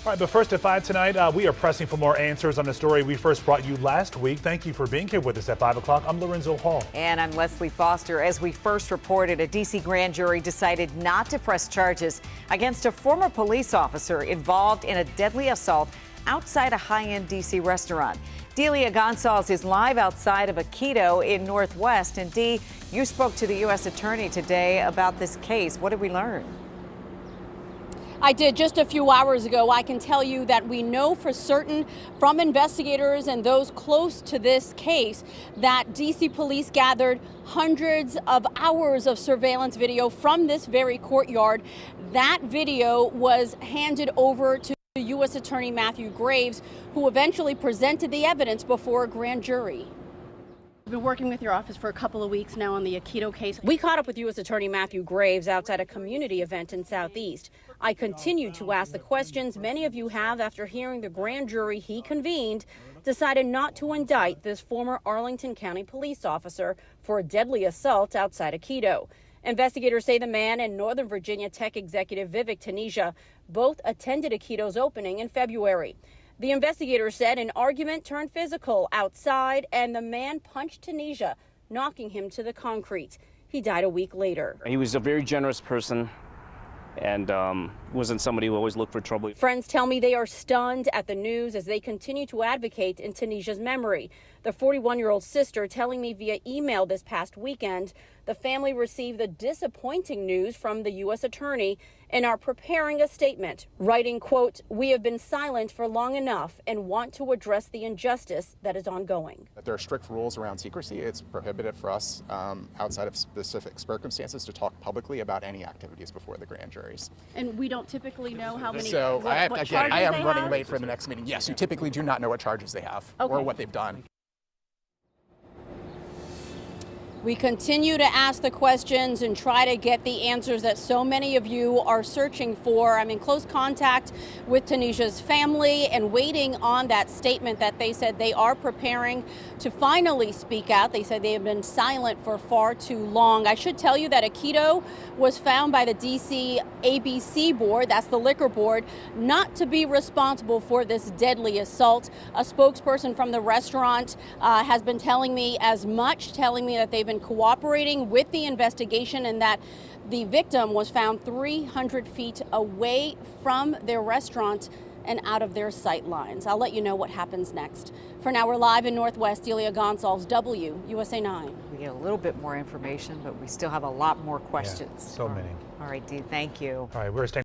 All right, but first at 5 tonight, we are pressing for more answers on a story we first brought you last week. Thank you for being here with us at 5 o'clock. I'm Lorenzo Hall. And I'm Leslie Foster. As we first reported, a D.C. grand jury decided not to press charges against a former police officer involved in a deadly assault outside a high-end D.C. restaurant. Delia Gonzalez is live outside of Aikido in Northwest. And Dee, you spoke to the U.S. attorney today about this case. What did we learn? I did just a few hours ago. I can tell you that we know for certain from investigators and those close to this case that D.C. police gathered hundreds of hours of surveillance video from this very courtyard. That video was handed over to U.S. Attorney Matthew Graves, who eventually presented the evidence before a grand jury. We've been working with your office for a couple of weeks now on the Aikido case. We caught up with U.S. Attorney Matthew Graves outside a community event in Southeast. I continue to ask the questions many of you have after hearing the grand jury he convened decided not to indict this former Arlington County police officer for a deadly assault outside Aikido. Investigators say the man and Northern Virginia tech executive Vivek Taneja both attended Aikido's opening in February. The investigators said an argument turned physical outside and the man punched Taneja, knocking him to the concrete. He died a week later. He was a very generous person and wasn't somebody who always looked for trouble. Friends tell me they are stunned at the news as they continue to advocate in Taneja's memory. The 41-year-old sister telling me via email this past weekend the family received the disappointing news from the U.S. attorney and are preparing a statement, writing, quote, "We have been silent for long enough and want to address the injustice that is ongoing." There are strict rules around secrecy. It's prohibited for us outside of specific circumstances to talk publicly about any activities before the grand juries. And we don't typically know how many. So what I charges am they running have? late for the next meeting. Yes, you typically do not know what charges they have or what they've done. We continue to ask the questions and try to get the answers that so many of you are searching for. I'm in close contact with Taneja's family and waiting on that statement that they said they are preparing to finally speak out. They said they have been silent for far too long. I should tell you that Aikido was found by the DC ABC board, that's the liquor board, not to be responsible for this deadly assault. A spokesperson from the restaurant has been telling me as much, telling me that they've been cooperating with the investigation and that the victim was found 300 feet away from their restaurant and out of their sight lines. I'll let you know what happens next. For now, we're live in Northwest. Delia Gonzalez, WUSA 9. We get a little bit more information, but we still have a lot more questions. Yeah, so many. All right, Dee, thank you. All right, we're staying